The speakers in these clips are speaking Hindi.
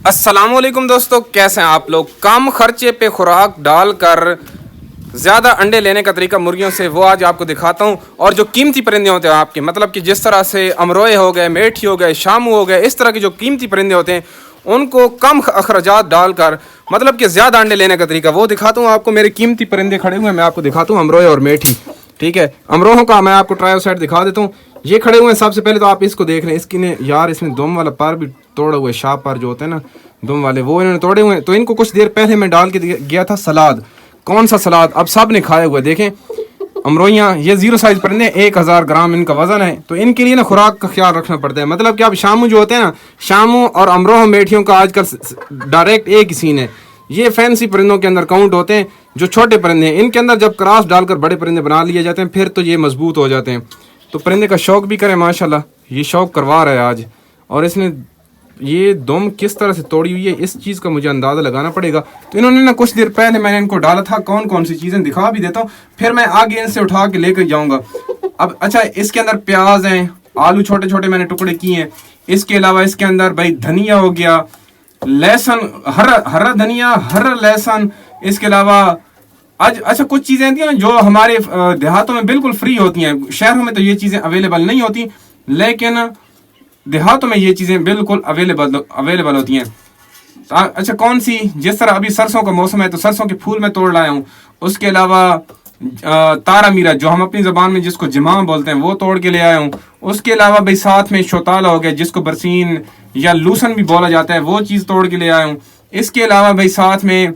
अस्सलामुअलैकुम दोस्तों, कैसे हैं आप लोग। कम खर्चे पे खुराक डालकर ज़्यादा अंडे लेने का तरीका मुर्गियों से वो आज आपको दिखाता हूं। और जो कीमती परिंदे होते हैं आपके, मतलब कि जिस तरह से अमरोए हो गए, मेठी हो गए, शामू हो गए, इस तरह के जो कीमती परिंदे होते हैं उनको कम अखराजात डालकर मतलब कि ज़्यादा अंडे लेने का तरीका वो दिखाता हूँ आपको। मेरे कीमती परिंदे खड़े हुए हैं, मैं आपको दिखाता हूँ अमरोए और मेठी। ठीक है, अमरोहों का मैं आपको ट्रायल साइड दिखा देता हूँ। ये खड़े हुए हैं। सबसे पहले तो आप इसको देख रहे हैं, इसकी ने यार इसने दुम वाला पर भी तोड़ा हुआ है, शाप पर जो होते हैं ना दुम वाले, वो इन्होंने तोड़े हुए हैं। तो इनको कुछ देर पहले मैं डाल के गया था सलाद। कौन सा सलाद, अब सब ने खाया हुआ है। देखें अमरोइयाँ, ये 0 साइज परिंदे, 1000 ग्राम इनका वजन है। तो इनके लिए ना खुराक का ख्याल रखना पड़ता है। मतलब कि अब शामू जो होते हैं ना, शामू और अमरोह मेठियों का आजकल डायरेक्ट एक ही सीन है। ये फैंसी परिंदों के अंदर काउंट होते हैं। जो छोटे परिंदे हैं इनके अंदर जब क्रॉस डालकर बड़े परिंदे बना लिए जाते हैं फिर तो ये मजबूत हो जाते हैं। तो परिंदे का शौक भी करें, माशाल्लाह ये शौक करवा रहा है आज। और इसने ये दुम किस तरह से तोड़ी हुई है इस चीज़ का मुझे अंदाज़ा लगाना पड़ेगा। तो इन्होंने ना कुछ देर पहले मैंने इनको डाला था। कौन कौन सी चीज़ें दिखा भी देता हूँ, फिर मैं आगे इनसे उठा के लेकर जाऊँगा। अब अच्छा, इसके अंदर प्याज हैं, आलू छोटे छोटे मैंने टुकड़े किए हैं। इसके अलावा इसके अंदर भाई धनिया हो गया, लहसुन, हरा धनिया, हरा लहसुन। इसके अलावा आज अच्छा कुछ चीज़ें होती हैं जो हमारे देहातों में बिल्कुल फ्री होती हैं। शहरों में तो ये चीज़ें अवेलेबल नहीं होती, लेकिन देहातों में ये चीज़ें बिल्कुल अवेलेबल होती हैं। अच्छा कौन सी, जिस तरह अभी सरसों का मौसम है तो सरसों के फूल मैं तोड़ लाया हूँ। उसके अलावा तारा मीरा, जो हम अपनी ज़बान में जिसको जिमा बोलते हैं, वो तोड़ के ले आया हूँ। उसके अलावा भाई साथ में शोताला हो गया, जिसको बरसीन या लूसन भी बोला जाता है, वो चीज़ तोड़ के ले आया हूँ। इसके अलावा भाई साथ में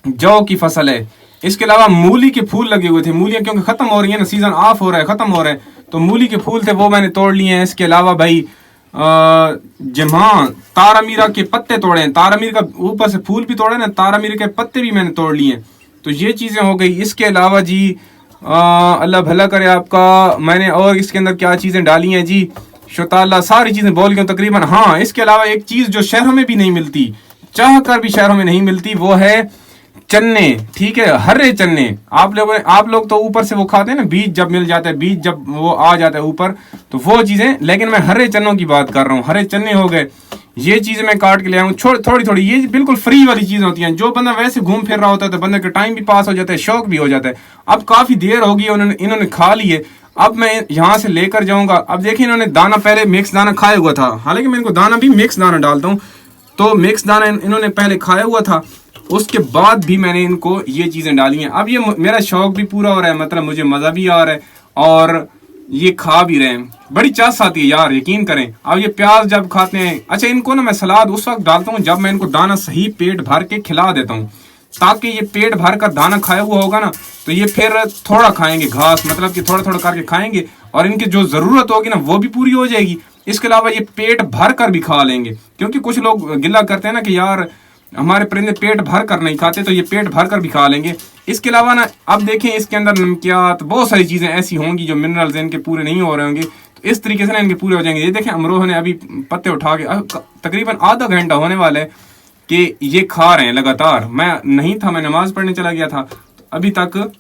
जौ की फसल है। इसके अलावा मूली के फूल लगे हुए थे, मूलियाँ क्योंकि ख़त्म हो रही है ना, सीज़न ऑफ हो रहा है, ख़त्म हो रहा है, तो मूली के फूल थे वो मैंने तोड़ लिए हैं। इसके अलावा भाई जमा तारा मीरा के पत्ते तोड़े हैं, तारा मीरा का ऊपर से फूल भी तोड़े ना, तारा मीरा के पत्ते भी मैंने तोड़ लिए हैं। तो ये चीज़ें हो गई। इसके अलावा जी अल्लाह भला करे आपका, मैंने और इसके अंदर क्या चीज़ें डाली हैं जी, शोताला, सारी चीज़ें बोल गया तकरीबन। हाँ, इसके अलावा एक चीज़ जो शहरों में भी नहीं मिलती, चाह कर भी शहरों में नहीं मिलती, वो है चन्ने। ठीक है, हरे चन्ने। आप लोग तो ऊपर से वो खाते हैं ना, बीज जब मिल जाता है, बीज जब वो आ जाता है ऊपर, तो वो चीज़ें, लेकिन मैं हरे चन्नों की बात कर रहा हूँ। हरे चन्ने हो गए, ये चीज़ें मैं काट के ले आऊँ थोड़ी थोड़ी। ये बिल्कुल फ्री वाली चीज़ें होती हैं। जो बंदा वैसे घूम फिर रहा होता है तो बंदे का टाइम भी पास हो जाता है, शौक भी हो जाता है। अब काफ़ी देर हो गई इन्होंने खा लिए, अब मैं यहाँ से लेकर जाऊँगा। अब देखिए इन्होंने दाना, पहले मिक्स दाना खाया हुआ था, हालांकि मैं इनको दाना भी मिक्स दाना डालता हूँ, तो मिक्स दाना इन्होंने पहले खाया हुआ था, उसके बाद भी मैंने इनको ये चीज़ें डाली हैं। अब ये मेरा शौक भी पूरा हो रहा है, मतलब मुझे मज़ा भी आ रहा है और ये खा भी रहे हैं। बड़ी चास आती है यार, यकीन करें। अब ये प्याज जब खाते हैं, अच्छा इनको ना मैं सलाद उस वक्त डालता हूँ जब मैं इनको दाना सही पेट भर के खिला देता हूँ, ताकि ये पेट भर कर दाना खाया हुआ होगा ना तो ये फिर थोड़ा खाएंगे घास, मतलब कि थोड़ा थोड़ा करके खाएंगे और इनकी जो ज़रूरत होगी ना वो भी पूरी हो जाएगी। इसके अलावा ये पेट भर कर भी खा लेंगे, क्योंकि कुछ लोग गिला करते हैं ना कि यार हमारे परिंदे पेट भर कर नहीं खाते, तो ये पेट भर कर भी खा लेंगे। इसके अलावा ना अब देखें इसके अंदर नमकियात, बहुत सारी चीज़ें ऐसी होंगी जो मिनरल्स इनके पूरे नहीं हो रहे होंगे, तो इस तरीके से ना इनके पूरे हो जाएंगे। ये देखें अमरोह ने अभी पत्ते उठा के तकरीबन आधा घंटा होने वाला है कि ये खा रहे हैं लगातार। मैं नहीं था, मैं नमाज पढ़ने चला गया था, तो अभी तक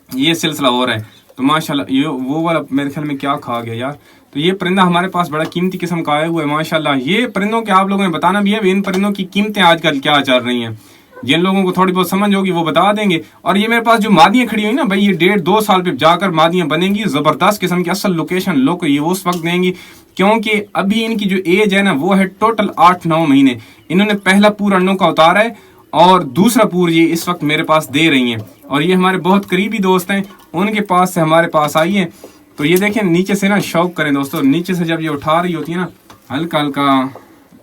ये सिलसिला हो रहा है। तो माशाल्लाह ये वो वाला मेरे ख्याल में क्या खा गया यार। तो ये परिंदा हमारे पास बड़ा कीमती किस्म का आया हुआ है माशाल्लाह। ये परिंदों के आप लोगों ने बताना भी है, इन परिंदों की कीमतें आजकल क्या चल रही हैं। जिन लोगों को थोड़ी बहुत समझ होगी वो बता देंगे। और ये मेरे पास जो मादियाँ खड़ी हुई ना भाई, ये 1.5-2 साल पे जाकर मादियाँ बनेंगी, ज़बरदस्त किस्म की असल लोकेशन लोग ये उस वक्त देंगी, क्योंकि अभी इनकी जो एज है ना वो है टोटल 8-9 महीने। इन्होंने पहला पूरा अंडों का उतारा है और दूसरा पूर ये इस वक्त मेरे पास दे रही हैं। और ये हमारे बहुत करीबी दोस्त हैं, उनके पास से हमारे पास आई हैं। तो ये देखें नीचे से ना शौक करें दोस्तों, नीचे से जब ये उठा रही होती है ना हल्का हल्का,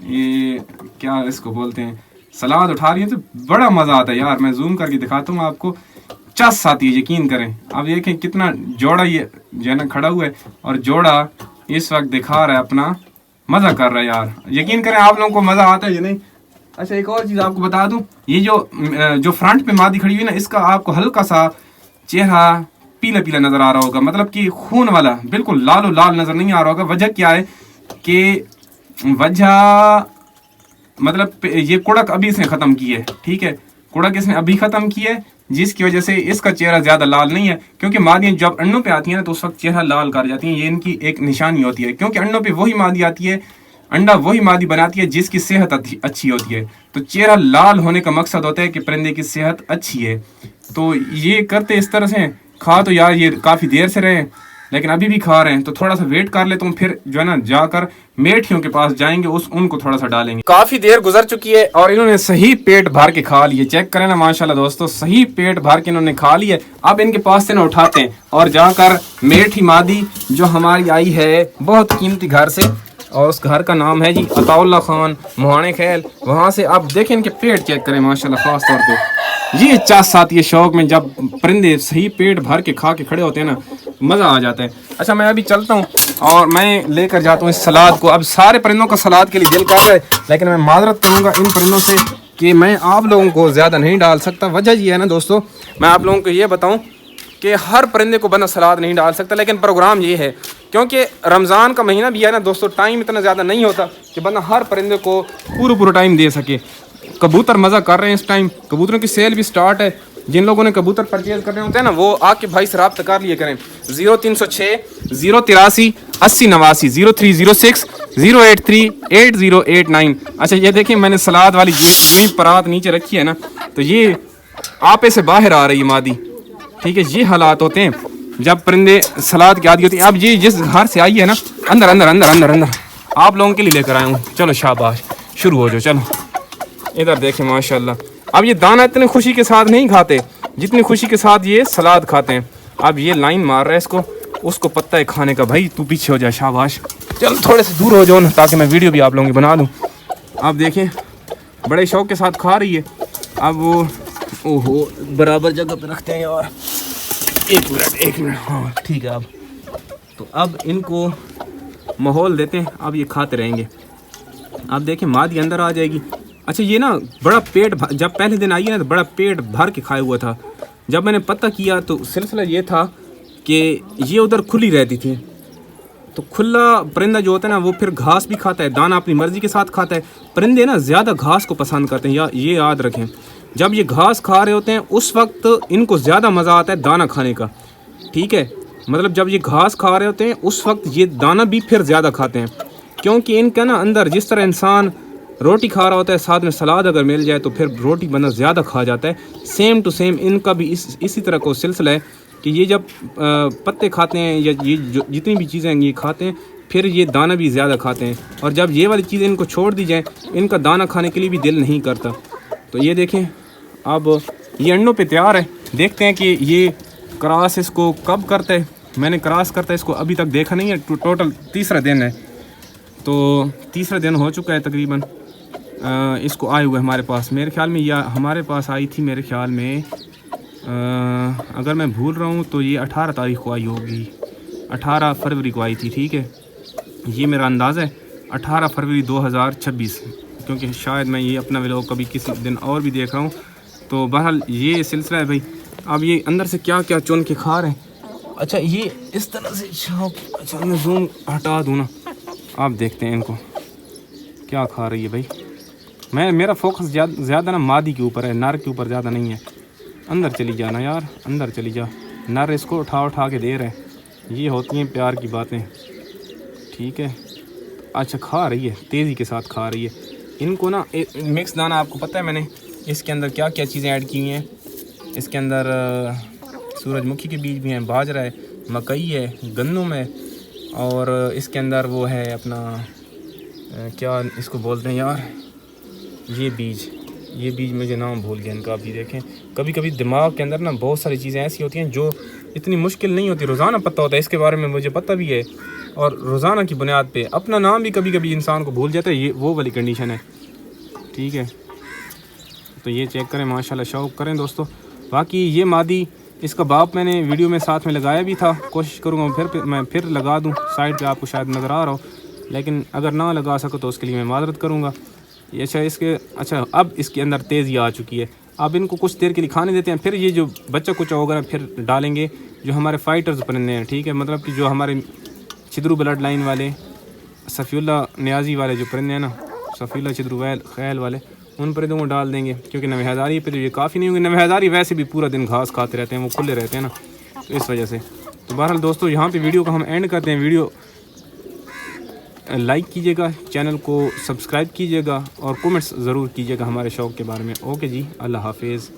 ये क्या इसको बोलते हैं, सलाद उठा रही है, तो बड़ा मज़ा आता है यार। मैं जूम करके दिखाता हूँ आपको, चस आती है, यकीन करें। अब देखें कितना जोड़ा ये जो है ना खड़ा हुआ है और जोड़ा इस वक्त दिखा रहा है अपना, मज़ा कर रहा है यार। यकीन करें आप लोगों को मज़ा आता है या नहीं। अच्छा एक और चीज़ आपको बता दूं, ये जो फ्रंट पे मादी खड़ी हुई ना, इसका आपको हल्का सा चेहरा पीला पीला नज़र आ रहा होगा, मतलब कि खून वाला, बिल्कुल लालो लाल नज़र नहीं आ रहा होगा। वजह क्या है कि वजह मतलब ये कुड़क अभी इसने ख़त्म की है, ठीक है, कुड़क इसने अभी ख़त्म की है, जिसकी वजह से इसका चेहरा ज़्यादा लाल नहीं है। क्योंकि मादियाँ जब अंडों पे आती हैं ना तो उस वक्त चेहरा लाल कर जाती हैं, ये इनकी एक निशानी होती है। क्योंकि अंडों पे वही मादी आती है, अंडा वही मादी बनाती है जिसकी सेहत अच्छी होती है। तो चेहरा लाल होने का मकसद होता है कि परिंदे की सेहत अच्छी है। तो ये करते इस तरह से। खा तो यार ये काफ़ी देर से रहे, लेकिन अभी भी खा रहे हैं। तो थोड़ा सा वेट कर लेता हूँ, फिर जो है ना जाकर मेठियों के पास जाएंगे, उनको थोड़ा सा डालेंगे। काफ़ी देर गुजर चुकी है और इन्होंने सही पेट भर के खा लिए। चेक करें ना माशाल्लाह दोस्तों, सही पेट भर के इन्होंने खा लिए। अब इनके पास से ना उठाते हैं और जाकर मेठी मादी जो हमारी आई है बहुत कीमती घर से, और उस घर का नाम है जी अताउल्ला खान मुहाने खैल, वहाँ से आप देखें इनके पेट चेक करें माशाल्लाह। ख़ास तौर पे ये चास साथ ये शौक में जब परिंदे सही पेट भर के खा के खड़े होते हैं ना, मज़ा आ जाता है। अच्छा मैं अभी चलता हूँ और मैं लेकर जाता हूँ इस सलाद को। अब सारे परिंदों का सलाद के लिए दिल कर रहा है, लेकिन मैं माजरत करूँगा इन परिंदों से कि मैं आप लोगों को ज़्यादा नहीं डाल सकता। वजह ये है ना दोस्तों, मैं आप लोगों को ये बताऊँ कि हर परिंदे को बंदा सलाद नहीं डाल सकता, लेकिन प्रोग्राम ये है क्योंकि रमज़ान का महीना भी है ना दोस्तों, टाइम इतना ज़्यादा नहीं होता कि बंदा हर परिंदे को पूरा टाइम दे सके। कबूतर मज़ा कर रहे हैं इस टाइम, कबूतरों की सेल भी स्टार्ट है। जिन लोगों ने कबूतर परचेज करने होते हैं ना, वो आके भाई से रब्ता कर लिए करें। 0306 083 80 89 0306 083 8089। अच्छा ये देखिए मैंने सलाद वाली जो परात नीचे रखी है ना, तो ये आपे से बाहर आ रही है मादी। ठीक है, ये हालात होते हैं जब परिंदे सलाद की आदि होती है। अब ये जिस घर से आई है ना, अंदर अंदर अंदर अंदर अंदर आप लोगों के लिए लेकर आया हूँ। चलो शाबाश, शुरू हो जाओ। चलो इधर देखें माशाल्लाह। अब ये दाना इतने खुशी के साथ नहीं खाते जितनी खुशी के साथ ये सलाद खाते हैं। अब ये लाइन मार रहा है इसको, उसको पत्ता है खाने का। भाई तू पीछे हो जाए, शाबाश। चल थोड़े से दूर हो जाओ ना, ताकि मैं वीडियो भी आप लोगों की बना दूँ। आप देखें बड़े शौक के साथ खा रही है। अब वो ओहो बराबर जगह पे रखते हैं यार। एक मिनट हाँ ठीक है। अब तो अब इनको माहौल देते हैं, अब ये खाते रहेंगे। आप देखें मादी अंदर आ जाएगी। अच्छा ये ना बड़ा पेट जब पहले दिन आई है ना, तो बड़ा पेट भर के खाया हुआ था। जब मैंने पता किया तो सिलसिला ये था कि ये उधर खुली रहती थी। तो खुला परिंदा जो होता है ना, वो फिर घास भी खाता है, दाना अपनी मर्ज़ी के साथ खाता है। परिंदे ना ज़्यादा घास को पसंद करते हैं, या ये याद रखें। जब ये घास खा रहे होते हैं उस वक्त इनको ज़्यादा मज़ा आता है दाना खाने का। ठीक है, मतलब जब ये घास खा रहे होते हैं उस वक्त ये दाना भी फिर ज़्यादा खाते हैं, क्योंकि इनका ना अंदर जिस तरह इंसान रोटी खा रहा होता है, साथ में सलाद अगर मिल जाए तो फिर रोटी बंदा ज़्यादा खा जाता है। सेम टू सेम इनका भी इसी तरह का सिलसिला है कि ये जब पत्ते खाते हैं या ये जितनी भी चीज़ें ये खाते हैं, फिर ये दाना भी ज़्यादा खाते हैं। और जब ये वाली चीज़ें इनको छोड़ दी जाए, इनका दाना खाने के लिए भी दिल नहीं करता। तो ये देखें अब ये अंडों पे तैयार है। देखते हैं कि ये क्रॉस इसको कब करता है। मैंने क्रॉस करता है इसको अभी तक देखा नहीं है। टोटल तीसरा दिन है, तो तीसरा दिन हो चुका है तकरीबन। इसको आए हुए हमारे पास, मेरे ख्याल में या हमारे पास आई थी मेरे ख्याल में, अगर मैं भूल रहा हूँ तो ये 18 तारीख को आई होगी, 18 फरवरी को आई थी। ठीक है, ये मेरा अंदाज़ा है 18 फरवरी 2026, क्योंकि शायद मैं ये अपना व्लॉग कभी किसी दिन और भी देख रहा हूँ। तो बहरहाल ये सिलसिला है भाई। अब ये अंदर से क्या क्या चुन के खा रहे हैं। अच्छा ये इस तरह से, अच्छा मैं जूम हटा दूँ ना, आप देखते हैं इनको क्या खा रही है भाई। मेरा फोकस ज़्यादा ना मादी के ऊपर है, नर के ऊपर ज़्यादा नहीं है। अंदर चली जाना यार, अंदर चली जा। नर इसको उठा के दे रहे हैं। ये होती हैं प्यार की बातें। ठीक है, अच्छा खा रही है, तेज़ी के साथ खा रही है। इनको ना मिक्स दाना, आपको पता है मैंने इसके अंदर क्या क्या चीज़ें ऐड की हुई हैं। इसके अंदर सूरजमुखी के बीज भी हैं, बाजरा है, मकई है, गंदम है, और इसके अंदर वो है अपना क्या इसको बोलते हैं यार, ये बीज मुझे नाम भूल गया इनका। आप ये देखें, कभी कभी दिमाग के अंदर ना बहुत सारी चीज़ें ऐसी होती हैं जो इतनी मुश्किल नहीं होती। रोज़ाना पता होता है, इसके बारे में मुझे पता भी है, और रोज़ाना की बुनियाद पे अपना नाम भी कभी कभी इंसान को भूल जाता है। ये वो वाली कंडीशन है। ठीक है, तो ये चेक करें माशाल्लाह, शौक़ करें दोस्तों। बाकी ये मादी, इसका बाप मैंने वीडियो में साथ में लगाया भी था, कोशिश करूँगा मैं फिर लगा दूँ साइड पे, आपको शायद नज़र आ रहा हो, लेकिन अगर ना लगा सको तो उसके लिए मैं माजरत करूँगा। अच्छा अब इसके अंदर तेज़ी आ चुकी है। अब इनको कुछ देर के लिए खाने देते हैं, फिर ये जो बच्चा कुछ होगा फिर डालेंगे जो हमारे फाइटर्स परिंदे हैं। ठीक है, मतलब कि जो हमारे चिद्रू ब्लड लाइन वाले, सफ़ीउल्लाह नियाज़ी वाले जो परिंदे हैं ना, सफ़ीउल्लाह चिद्रू खैल वाले, उन परिंदों को डाल देंगे, क्योंकि नवे हज़ारी पे तो ये काफ़ी नहीं होंगे। नवे हज़ारी वैसे भी पूरा दिन घास खाते रहते हैं, वो खुले रहते हैं ना, तो इस वजह से। तो बहरहाल दोस्तों यहाँ पे वीडियो को हम एंड करते हैं। वीडियो लाइक कीजिएगा, चैनल को सब्सक्राइब कीजिएगा और कमेंट्स ज़रूर कीजिएगा हमारे शौक़ के बारे में। ओके जी, अल्लाह हाफिज़।